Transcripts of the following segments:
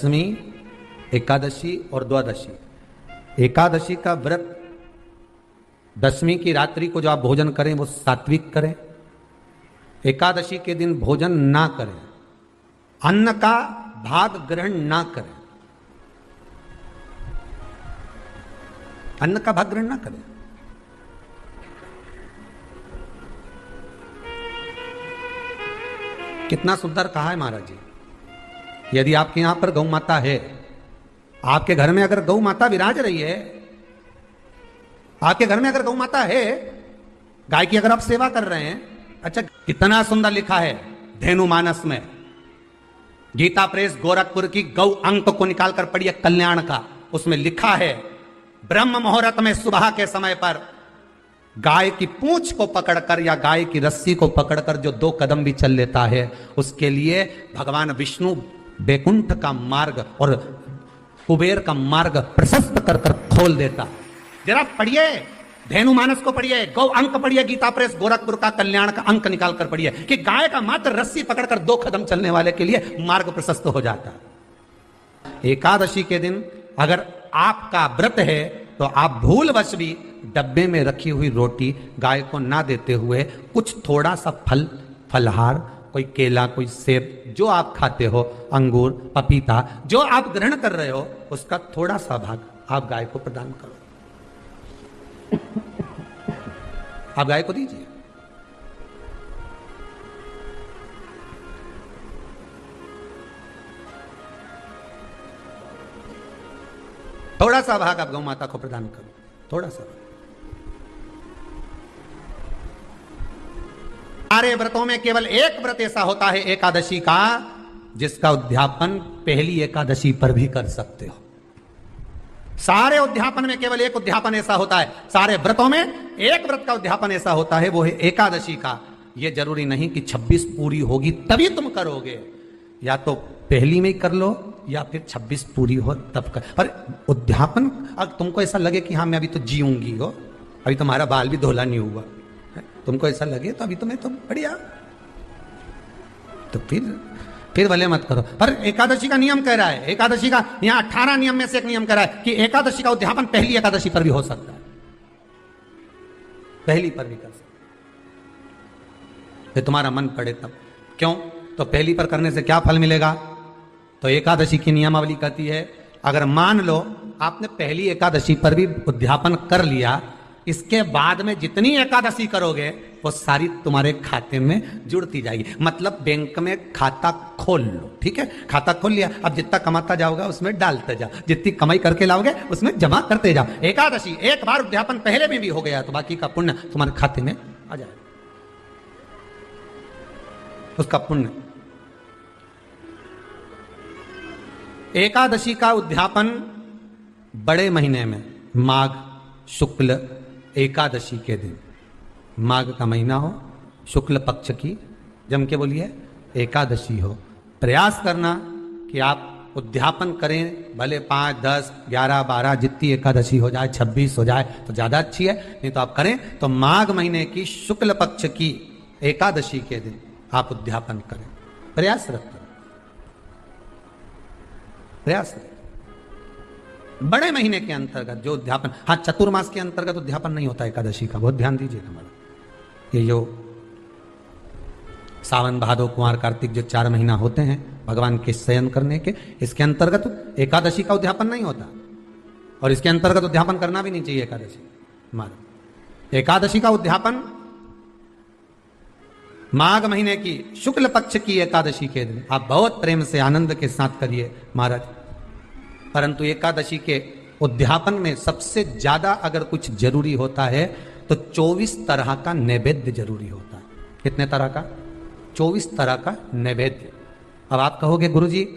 दशमी, एकादशी और द्वादशी। एकादशी का व्रत, दशमी की रात्रि को जो आप भोजन करें वो सात्विक करें। एकादशी के दिन भोजन ना करें, अन्न का भाग ग्रहण ना करें, अन्न का भाग ग्रहण ना करें। कितना सुंदर कहा है महाराज जी। यदि आपके यहां पर गौ माता है, आपके घर में अगर गौ माता विराज रही है, आपके घर में अगर गौ माता है, गाय की अगर आप सेवा कर रहे हैं, अच्छा कितना सुंदर लिखा है धेनु मानस में, गीता प्रेस गोरखपुर की गौ अंक को निकालकर पढ़िए कल्याण का, उसमें लिखा है ब्रह्म मुहूर्त में सुबह के समय पर गाय की पूंछ को पकड़कर या गाय की रस्सी को पकड़कर जो 2 कदम भी चल लेता है, उसके लिए भगवान विष्णु बैकुंठ का मार्ग और कुबेर का मार्ग प्रशस्त कर कर खोल देता। जरा पढ़िए धेनु मानस को, पढ़िए गौ अंक, पढ़िए गीता प्रेस गोरखपुर का कल्याण का अंक निकाल कर पढ़िए कि गाय का मात्र रस्सी पकड़कर 2 कदम चलने वाले के लिए मार्ग प्रशस्त हो जाता। एकादशी के दिन अगर आपका व्रत है तो आप भूलवश भी डब्बे में रखी हुई रोटी गाय को ना देते हुए कुछ थोड़ा सा फल, फलहार, कोई केला, कोई सेब, जो आप खाते हो, अंगूर, पपीता, जो आप ग्रहण कर रहे हो, उसका थोड़ा सा भाग आप गाय को प्रदान करो, आप गाय को दीजिए। थोड़ा सा भाग आप गौ माता को प्रदान करो, थोड़ा सा। सारे व्रतों में केवल एक व्रत ऐसा होता है एकादशी का, जिसका उद्यापन पहली एकादशी पर भी कर सकते हो। सारे उद्यापन में केवल एक उद्यापन ऐसा होता है, सारे व्रतों में एक व्रत का उद्यापन ऐसा होता है, वो है एकादशी का। यह जरूरी नहीं कि 26 पूरी होगी तभी तुम करोगे, या तो पहली में ही कर लो या फिर 26 पूरी हो तब कर। पर उद्यापन अगर तुमको ऐसा लगे कि हाँ मैं अभी तो जीऊंगी हो, अभी तुम्हारा बाल भी धोला नहीं हुआ, तुमको ऐसा लगे तो अभी तो मैं तो बढ़िया, तो फिर भले मत करो। पर एकादशी का नियम कह रहा है, एकादशी का यहां 18 नियम में से एक नियम कह रहा है कि एकादशी का उद्यापन पहली एकादशी पर भी हो सकता है, पहली पर भी कर सकते, तुम्हारा मन पड़े तब। क्यों? तो पहली पर करने से क्या फल मिलेगा? तो एकादशी की नियमावली कहती है अगर मान लो आपने पहली एकादशी पर भी उद्यापन कर लिया, इसके बाद में जितनी एकादशी करोगे वो सारी तुम्हारे खाते में जुड़ती जाएगी। मतलब बैंक में खाता खोल लो, ठीक है, खाता खोल लिया, अब जितना कमाता जाओगा उसमें डालते जाओ, जितनी कमाई करके लाओगे उसमें जमा करते जाओ। एकादशी एक बार उद्यापन पहले में भी हो गया तो बाकी का पुण्य तुम्हारे खाते में आ जाएगा, उसका पुण्य। एकादशी का उद्यापन बड़े महीने में माघ शुक्ल एकादशी के दिन, माघ का महीना हो, शुक्ल पक्ष की, जम के बोलिए एकादशी हो, प्रयास करना कि आप उद्यापन करें, भले 5, 10, 11, 12 जितनी एकादशी हो जाए, 26 हो जाए तो ज़्यादा अच्छी है, नहीं तो आप करें तो माघ महीने की शुक्ल पक्ष की एकादशी के दिन आप उद्यापन करें, प्रयासरत करें, प्रयास। बड़े महीने के अंतर्गत जो उद्यापन, हाँ चतुर्मास के अंतर्गत उद्यापन नहीं होता एकादशी का, बहुत ध्यान दीजिएगा मैडम। ये जो सावन भादो कुंवर कार्तिक जो 4 महीना होते हैं भगवान के शयन करने के, इसके अंतर्गत एकादशी का उद्यापन नहीं होता, और इसके अंतर्गत उद्यापन करना भी नहीं चाहिए एकादशी हमारा। एकादशी का उद्यापन माघ महीने की शुक्ल पक्ष की एकादशी के दिन आप बहुत प्रेम से आनंद के साथ करिए महाराज। परंतु एकादशी के उद्यापन में सबसे ज्यादा अगर कुछ जरूरी होता है तो 24 तरह का नैवेद्य जरूरी होता है। कितने तरह का? 24 तरह का नैवेद्य। अब आप कहोगे गुरुजी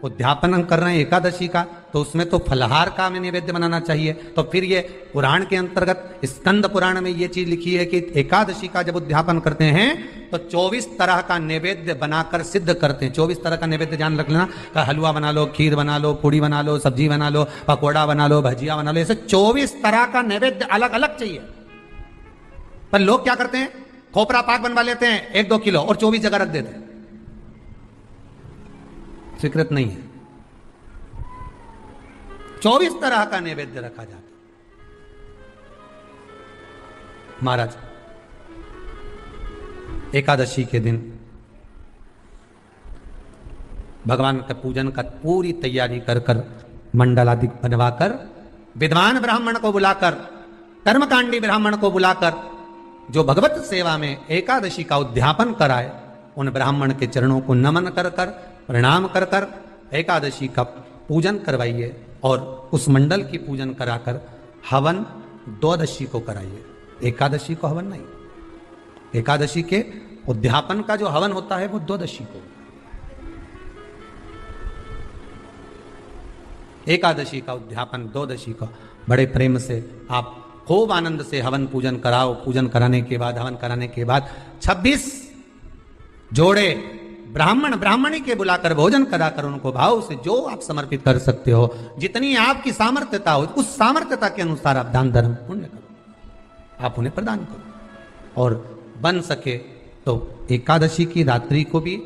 उद्यापन हम कर रहे हैं एकादशी का, तो उसमें तो फलहार का हमें नैवेद्य बनाना चाहिए। तो फिर ये पुराण के अंतर्गत स्कंद पुराण में ये चीज लिखी है कि एकादशी का जब उद्यापन करते हैं तो 24 तरह का नैवेद्य बनाकर सिद्ध करते हैं। 24 तरह का नैवेद्य जान रख लेना, का हलवा बना लो, खीर बना लो, पूड़ी बना लो, सब्जी बना लो, पकौड़ा बना लो, भजिया बना लो, ऐसे 24 तरह का नैवेद्य अलग अलग चाहिए। पर लोग क्या करते हैं, खोपरा पाक बनवा लेते हैं 1-2 किलो और 24 जगह रख देते हैं। स्वीकृत नहीं है। 24 तरह का नैवेद्य रखा जाता। महाराज एकादशी के दिन भगवान का पूजन का पूरी तैयारी कर कर मंडल आदि बनवाकर विद्वान ब्राह्मण को बुलाकर कर्मकांडी ब्राह्मण को बुलाकर जो भगवत सेवा में एकादशी का उद्यापन कराए उन ब्राह्मण के चरणों को नमन कर कर प्रणाम कर कर एकादशी का पूजन करवाइए और उस मंडल की पूजन कराकर हवन द्वादशी को कराइए। एकादशी को हवन नहीं, एकादशी के उद्यापन का जो हवन होता है वो द्वादशी को। एकादशी का उद्यापन द्वादशी को बड़े प्रेम से आप खूब आनंद से हवन पूजन कराओ। पूजन कराने के बाद हवन कराने के बाद 26 जोड़े ब्राह्मण ब्राह्मणी के बुलाकर भोजन कराकर उनको भाव से जो आप समर्पित कर सकते हो, जितनी आपकी सामर्थ्यता हो उस सामर्थ्यता के अनुसार आप दान धर्म पुण्य करो, आप उन्हें प्रदान करो। और बन सके तो एकादशी की रात्रि को भी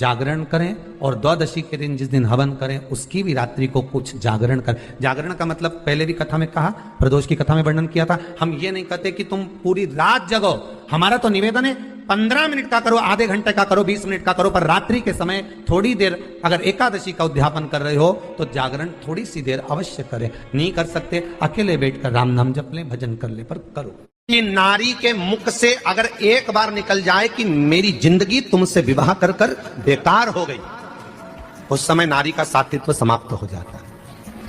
जागरण करें और द्वादशी के दिन जिस दिन हवन करें उसकी भी रात्रि को कुछ जागरण करें। जागरण का मतलब पहले भी कथा में कहा, प्रदोष की कथा में वर्णन किया था। हम ये नहीं कहते कि तुम पूरी रात जगो, हमारा तो निवेदन है 15 मिनट का करो, आधे घंटे का करो, 20 मिनट का करो, पर रात्रि के समय थोड़ी देर अगर एकादशी का उद्यापन कर रहे हो तो जागरण थोड़ी सी देर अवश्य करें। नहीं कर सकते अकेले बैठकर राम नाम जप लें, भजन कर ले, पर करो। कि नारी के मुख से अगर एक बार निकल जाए कि मेरी जिंदगी तुमसे विवाह कर कर बेकार हो गई, उस समय नारी का साथित्व समाप्त हो जाता है।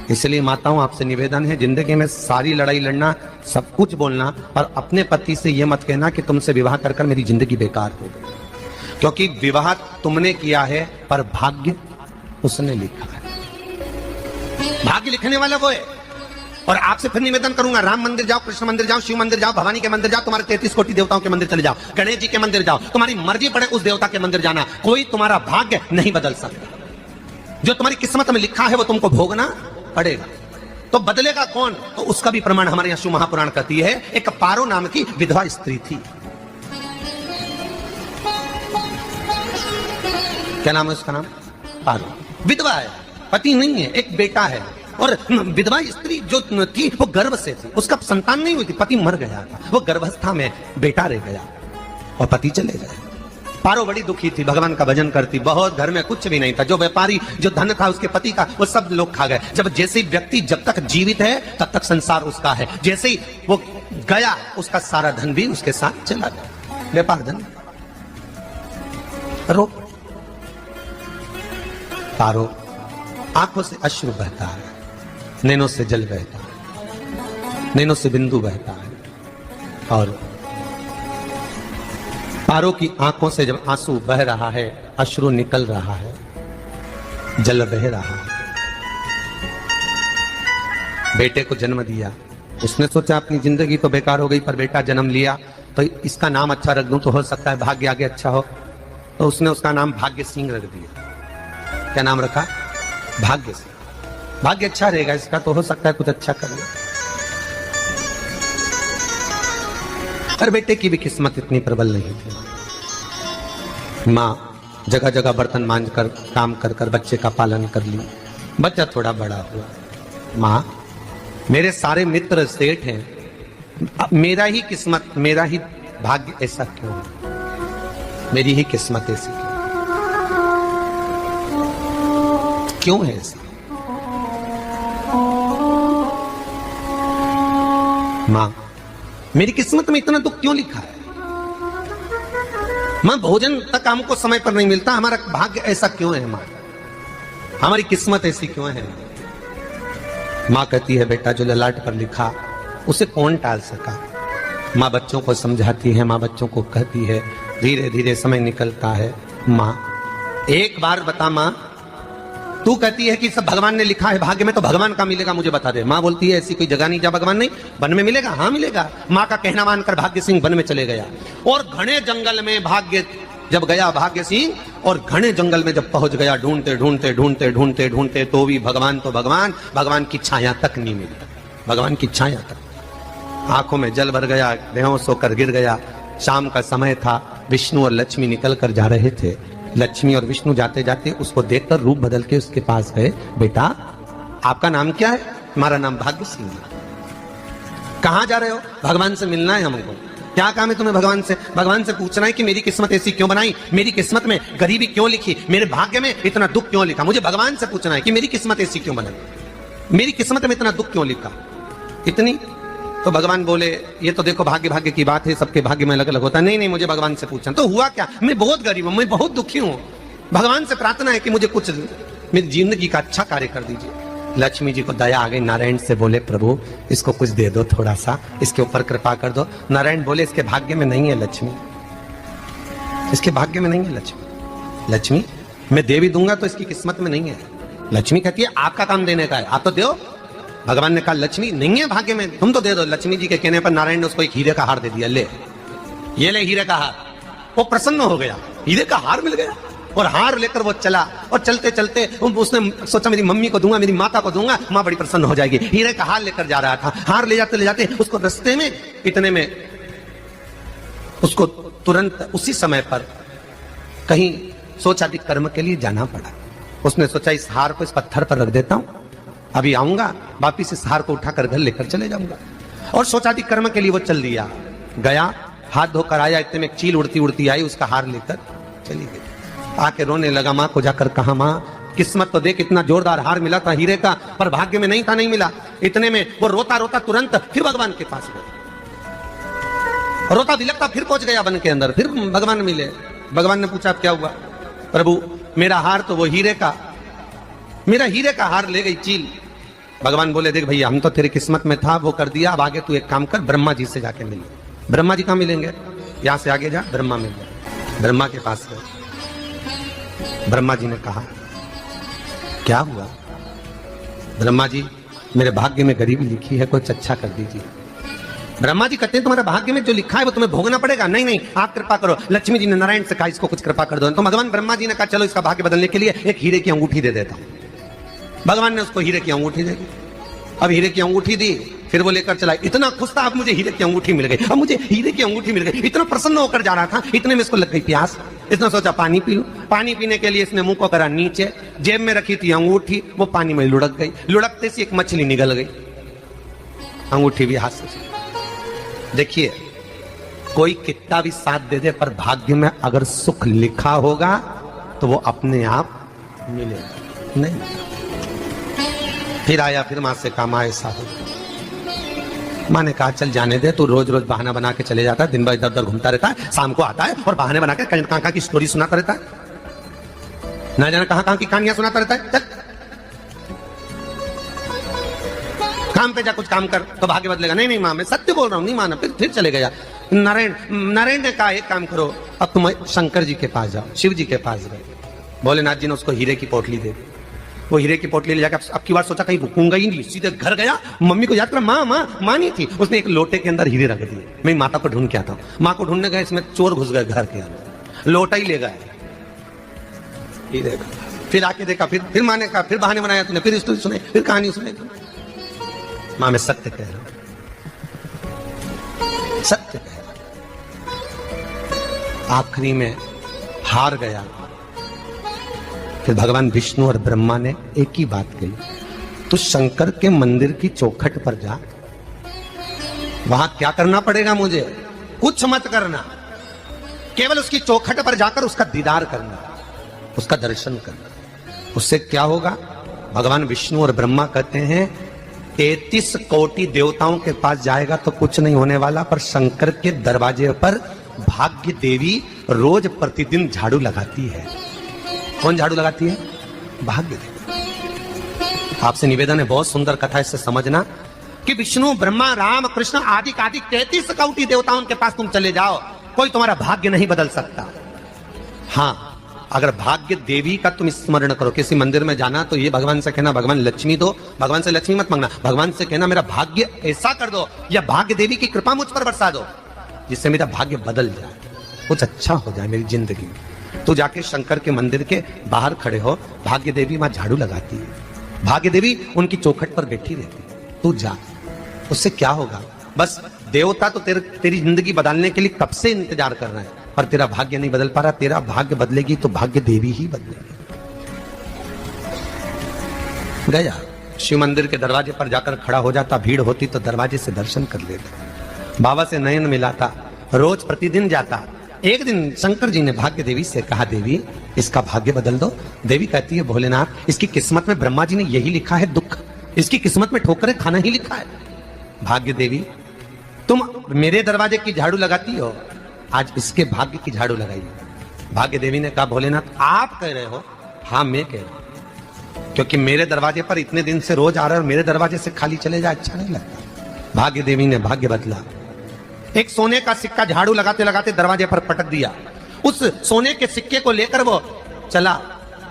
इसलिए माताओं आपसे निवेदन है, जिंदगी में सारी लड़ाई लड़ना, सब कुछ बोलना, पर अपने पति से यह मत कहना कि तुमसे विवाह कर कर मेरी जिंदगी बेकार हो गई, क्योंकि विवाह तुमने किया है पर भाग्य उसने लिखा है। भाग्य लिखने वाला वो है। और आपसे फिर निवेदन करूंगा, राम मंदिर जाओ, कृष्ण मंदिर जाओ, शिव मंदिर जाओ, भवानी के मंदिर जाओ, तुम्हारे 33 कोटि देवताओं के मंदिर चले जाओ, गणेश जी के मंदिर जाओ, तुम्हारी मर्जी पड़े उस देवता के मंदिर जाना, कोई तुम्हारा भाग्य नहीं बदल सकता। जो तुम्हारी किस्मत में लिखा है वो तुमको भोगना पड़ेगा। तो बदलेगा कौन? तो उसका भी प्रमाण हमारे यहां शिव महापुराण कहती है। एक पारो नाम की विधवा स्त्री थी। क्या नाम है उसका? नाम पारो। विधवा है, पति नहीं है, एक बेटा है। और विधवा स्त्री जो थी वो गर्भ से थी, उसका संतान नहीं हुई थी, पति मर गया था, वो गर्भावस्था में बेटा रह गया और पति चले गए। पारो बड़ी दुखी थी, भगवान का भजन करती, बहुत, घर में कुछ भी नहीं था। जो व्यापारी जो धन था उसके पति का वो सब लोग खा गए। जब जैसे व्यक्ति जब तक जीवित है तब तक संसार उसका है, जैसे ही वो गया उसका सारा धन भी उसके साथ चला गया, व्यापार धन। रो पारो आंखों से अश्रु बहता है, नैनों से जल बहता है, नैनों से बिंदु बहता है। और पारो की आंखों से जब आंसू बह रहा है, अश्रु निकल रहा है, जल बह रहा है। बेटे को जन्म दिया, उसने सोचा अपनी जिंदगी तो बेकार हो गई, पर बेटा जन्म लिया तो इसका नाम अच्छा रख दूं तो हो सकता है भाग्य आगे अच्छा हो। तो उसने उसका नाम भाग्य सिंह रख दिया। क्या नाम रखा? भाग्य सिंह। भाग्य अच्छा रहेगा इसका, तो हो सकता है कुछ अच्छा कर ले। हर बेटे की भी किस्मत इतनी प्रबल नहीं थी। माँ जगह जगह बर्तन मांझ कर काम कर कर बच्चे का पालन कर ली। बच्चा थोड़ा बड़ा हुआ, माँ मेरे सारे मित्र सेठ हैं, मेरा ही किस्मत, मेरा ही भाग्य ऐसा क्यों है? मेरी ही किस्मत ऐसी क्यों है ऐसा? माँ मेरी किस्मत में इतना दुख क्यों लिखा है? माँ भोजन तक हमको समय पर नहीं मिलता, हमारा भाग्य ऐसा क्यों है? माँ हमारी किस्मत ऐसी क्यों है? माँ कहती है बेटा जो ललाट पर लिखा उसे कौन टाल सका। माँ बच्चों को समझाती है, माँ बच्चों को कहती है, धीरे धीरे समय निकलता है। माँ एक बार बता, माँ तू कहती है कि सब भगवान ने लिखा है भाग्य में, तो भगवान का मिलेगा मुझे बता दे। माँ बोलती है ऐसी कोई जगह नहीं जहाँ भगवान नहीं, वन में मिलेगा। हाँ मिलेगा। माँ का कहना मानकर भाग्य सिंह वन में चले गया और घने जंगल में भाग्य जब गया भाग्य सिंह, और घने जंगल में जब पहुंच गया, ढूंढते ढूंढते ढूंढते ढूंढते ढूंढते तो भी भगवान तो भगवान, भगवान की छाया तक नहीं मिली। भगवान की छाया तक, आंखों में जल भर गया, बेहोश होकर गिर गया। शाम का समय था, विष्णु और लक्ष्मी निकल कर जा रहे थे। लक्ष्मी और विष्णु जाते जाते उसको देखकर रूप बदल के उसके पास गए। बेटा आपका नाम क्या है? तुम्हारा नाम भाग्य सिंह है। कहां जा रहे हो? भगवान से मिलना है हमको। क्या काम है तुम्हें भगवान से? भगवान से पूछना है कि मेरी किस्मत ऐसी क्यों बनाई, मेरी किस्मत में गरीबी क्यों लिखी, मेरे भाग्य में इतना दुख क्यों लिखा। मुझे भगवान से पूछना है कि मेरी किस्मत ऐसी क्यों बनाई, मेरी किस्मत में इतना दुख क्यों लिखा। इतनी तो भगवान बोले ये तो देखो भाग्य भाग्य की बात है, सबके भाग्य में अलग अलग होता है। नहीं नहीं, मुझे भगवान से पूछना। तो हुआ क्या? मैं बहुत गरीब हूं, मैं बहुत दुखी हूं, भगवान से प्रार्थना है कि मुझे कुछ मेरी जिंदगी का अच्छा कार्य कर दीजिए। लक्ष्मी जी को दया आ गई, नारायण से बोले प्रभु इसको कुछ दे दो, थोड़ा सा इसके ऊपर कृपा कर दो। नारायण बोले इसके भाग्य में नहीं है लक्ष्मी, इसके भाग्य में नहीं है लक्ष्मी। लक्ष्मी मैं दे भी दूंगा तो इसकी किस्मत में नहीं है। लक्ष्मी कहती है आपका काम देने का है, आप तो दो। भगवान ने कहा लक्ष्मी नहीं है भाग्य में, तुम तो दे दो। लक्ष्मी जी के कहने पर नारायण ने उसको एक हीरे का हार दे दिया। ले ये ले हीरे का हार। वो प्रसन्न हो गया, हीरे का हार मिल गया। और हार लेकर वो चला, और चलते चलते उसने सोचा मेरी मम्मी को दूंगा, मेरी माता को दूंगा, माँ बड़ी प्रसन्न हो जाएगी। हीरे का हार लेकर जा रहा था। हार ले जाते उसको रास्ते में इतने में उसको तुरंत उसी समय पर कहीं सोचादि कर्म के लिए जाना पड़ा। उसने सोचा इस हार को इस पत्थर पर रख देता हूं, अभी आऊंगा वापिस इस हार को उठाकर घर लेकर चले जाऊंगा। और सोचादि कर्म के लिए वो चल दिया, गया, हाथ धोकर आया, इतने में एक चील उड़ती उड़ती आई, उसका हार लेकर चली गई। आके रोने लगा, माँ को जाकर कहा माँ किस्मत तो देख, इतना जोरदार हार मिला था हीरे का, पर भाग्य में नहीं था, नहीं मिला। इतने में वो रोता रोता तुरंत फिर भगवान के पास गया, रोता बिलखता फिर पहुंच गया वन के अंदर, फिर भगवान मिले। भगवान ने पूछा क्या हुआ? प्रभु मेरा हार तो वो हीरे का, मेरा हीरे का हार ले गई चील। भगवान बोले देख भैया हम तो तेरी किस्मत में था, वो कर दिया, अब आगे तू एक काम कर, ब्रह्मा जी से जाके मिल। ब्रह्मा जी कहाँ मिलेंगे? यहां से आगे जा, ब्रह्मा मिल गया। ब्रह्मा के पास गए। ब्रह्मा जी ने कहा क्या हुआ? ब्रह्मा जी मेरे भाग्य में गरीबी लिखी है, कुछ अच्छा कर दीजिए। ब्रह्मा जी कहते हैं तुम्हारे भाग्य में जो लिखा है वो तुम्हें भोगना पड़ेगा। नहीं नहीं आप कृपा करो। लक्ष्मी जी ने नारायण से कहा इसको कुछ कृपा कर दो। तो भगवान ब्रह्मा जी ने कहा चलो इसका भाग्य बदलने के लिए एक हीरे की अंगूठी दे देता हूं। भगवान ने उसको हीरे की अंगूठी दे दी। अब हीरे की अंगूठी दी, फिर वो लेकर चला। इतना खुश था, अब मुझे हीरे की अंगूठी मिल गई, अब मुझे हीरे की अंगूठी मिल गई। इतना प्रसन्न होकर जा रहा था, इतने में इसको लग गई प्यास। इसने सोचा पानी पी लूं। पानी पीने के लिए इसने मुंह को करा नीचे, जेब में रखी थी अंगूठी, वो पानी में लुढ़क गई। लुढ़कते से एक मछली निकल गई, अंगूठी भी हाथ से। देखिए कोई कितना भी साथ दे दे, पर भाग्य में अगर सुख लिखा होगा तो वो अपने आप मिलेगा नहीं। फिर आया, फिर मां से कहा मां ऐसा हो। मां ने कहा चल जाने दे, तू रोज रोज बहाना बना के चले जाता है, दिन भर इधर उधर घूमता रहता है, शाम को आता है और बहाने बना के कहां की स्टोरी सुनाता रहता है, ना जाने कहां की कहानियां सुनाता रहता है। चल काम पे जा, कुछ काम कर तो भाग्य बदलेगा। नहीं नहीं मां मैं सत्य बोल रहा हूं, नहीं माना। फिर चले गया। नारायण ने कहा एक काम करो, अब तुम शंकर जी के पास जाओ। शिव जी के पास गए। भोलेनाथ जी ने उसको हीरे की पोटली दे दी। वो हीरे की पोटली ले जाकर अब की बार सोचा कहीं रुकूंगा ही नहीं, सीधे घर गया। मम्मी को याद करा, माँ नहीं थी। उसने एक लोटे के अंदर हीरे रख दिए। मैं माता को ढूंढ के आता हूँ। माँ को ढूंढने गए, इसमें चोर घुस गए घर के अंदर, लोटा ही ले गए हीरे का। फिर आके देखा, फिर माँ ने कहा, फिर बहाने बनाया तूने, फिर स्टोरी सुनाई, फिर कहानी सुनाई। माँ मैं सत्य कह रहा हूं, सत्य कह रहा हूं। आखिरी में हार गया। फिर भगवान विष्णु और ब्रह्मा ने एक ही बात कही, तू शंकर के मंदिर की चौखट पर जा। वहां क्या करना पड़ेगा मुझे? कुछ मत करना, केवल उसकी चौखट पर जाकर उसका दीदार करना, उसका दर्शन करना। उससे क्या होगा? भगवान विष्णु और ब्रह्मा कहते हैं 33 कोटि देवताओं के पास जाएगा तो कुछ नहीं होने वाला, पर शंकर के दरवाजे पर भाग्य देवी रोज प्रतिदिन झाड़ू लगाती है। कौन झाड़ू लगाती है? भाग्य देवी। आपसे निवेदन है, बहुत सुंदर कथा, इससे समझना कि विष्णु ब्रह्मा राम कृष्ण आदि 33 कोटि देवताओं के पास तुम चले जाओ, कोई तुम्हारा भाग्य नहीं बदल सकता। हाँ अगर भाग्य देवी का तुम स्मरण करो, किसी मंदिर में जाना तो ये भगवान से कहना भगवान लक्ष्मी दो, भगवान से लक्ष्मी मत मांगना, भगवान से कहना मेरा भाग्य ऐसा कर दो, या भाग्य देवी की कृपा मुझ पर बरसा दो जिससे मेरा भाग्य बदल जाए, कुछ अच्छा हो जाए मेरी जिंदगी में। तो जाके शंकर के मंदिर के बाहर खड़े हो, भाग्य देवी वहां झाड़ू लगाती है, भाग्य देवी उनकी चौखट पर बैठी रहती है। तू जा, उससे क्या होगा? बस देवता तो तेरी जिंदगी बदलने के लिए कब से इंतजार कर रहे हैं, पर तेरा भाग्य नहीं बदल पा रहा। तेरा भाग्य बदलेगी तो भाग्य देवी ही बदलेगी। गया शिव मंदिर के दरवाजे पर जाकर खड़ा हो जाता, भीड़ होती तो दरवाजे से दर्शन कर लेता, बाबा से नयन मिलाता, रोज प्रतिदिन जाता। एक दिन शंकर जी ने भाग्य देवी से कहा, देवी इसका भाग्य बदल दो। देवी कहती है, भोलेनाथ इसकी किस्मत में ब्रह्मा जी ने यही लिखा है दुख, इसकी किस्मत में ठोकरें खाना ही लिखा है। भाग्य देवी तुम मेरे दरवाजे की झाड़ू लगाती हो, आज इसके भाग्य की झाड़ू लगाइए। भाग्य देवी ने कहा, भोलेनाथ आप कह रहे हो? हाँ मैं कह रहा हूं, क्योंकि मेरे दरवाजे पर इतने दिन से रोज आ रहे और मेरे दरवाजे से खाली चले जाए अच्छा नहीं लगता। भाग्य देवी ने भाग्य बदला, एक सोने का सिक्का झाड़ू लगाते लगाते दरवाजे पर पटक दिया। उस सोने के सिक्के को लेकर वो चला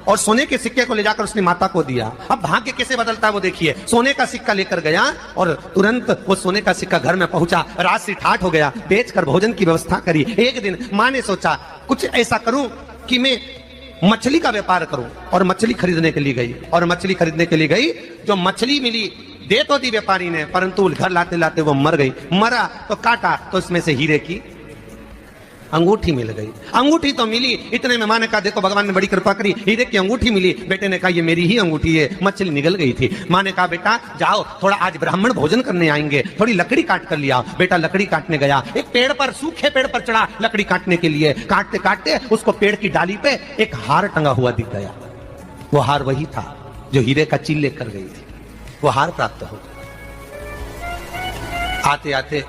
और सोने के सिक्के को ले जाकर उसने माता को दिया। अब भाग्य कैसे बदलता है वो देखिए। सोने का सिक्का लेकर गया और तुरंत वो सोने का सिक्का घर में पहुंचा, रात से ठाठ हो गया, बेचकर भोजन की व्यवस्था करी। एक दिन मां ने सोचा कुछ ऐसा करूं कि मैं मछली का व्यापार करूं, और मछली खरीदने के लिए गई। और मछली खरीदने के लिए गई, जो मछली मिली दे तो दी व्यापारी ने, परंतु घर लाते लाते वो मर गई। मरा तो काटा तो इसमें से हीरे की अंगूठी मिल गई। अंगूठी तो मिली, इतने में मां ने कहा, देखो भगवान ने बड़ी कृपा करी, हीरे की अंगूठी मिली। बेटे ने कहा, ये मेरी ही अंगूठी है, मछली निकल गई थी। मां ने कहा, बेटा जाओ, थोड़ा आज ब्राह्मण भोजन करने आएंगे, थोड़ी लकड़ी काट कर लिया। बेटा लकड़ी काटने गया, एक पेड़ पर, सूखे पेड़ पर चढ़ा लकड़ी काटने के लिए। काटते काटते उसको पेड़ की डाली पे एक हार टंगा हुआ दिख गया। वो हार वही था जो हीरे का चील लेकर गई थी। वो हार प्राप्त हो गया। आते आते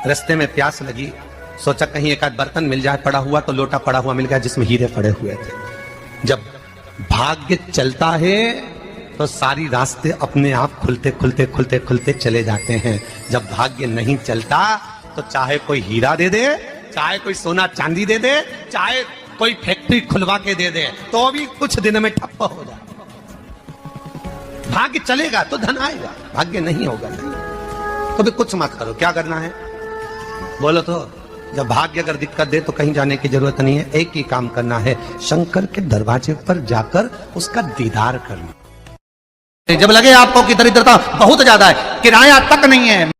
रास्ते में प्यास लगी, सोचा कहीं एक आध बर्तन मिल जाए, पड़ा हुआ तो लोटा पड़ा हुआ मिल गया जिसमें हीरे पड़े हुए थे। जब भाग्य चलता है तो सारी रास्ते अपने आप खुलते खुलते खुलते खुलते चले जाते हैं। जब भाग्य नहीं चलता तो चाहे कोई हीरा दे दे, चाहे कोई सोना चांदी दे दे, चाहे कोई फैक्ट्री खुलवा के दे दे, तो भी कुछ दिन में ठप्प हो जाए। भाग्य चलेगा तो धन आएगा, भाग्य नहीं होगा नहीं। तो भी कुछ मत करो, क्या करना है बोलो तो। जब भाग्य अगर दिक्कत दे तो कहीं जाने की जरूरत नहीं है, एक ही काम करना है, शंकर के दरवाजे पर जाकर उसका दीदार करना। जब लगे आपको कि दरिद्रता बहुत ज्यादा है, किराया तक नहीं है,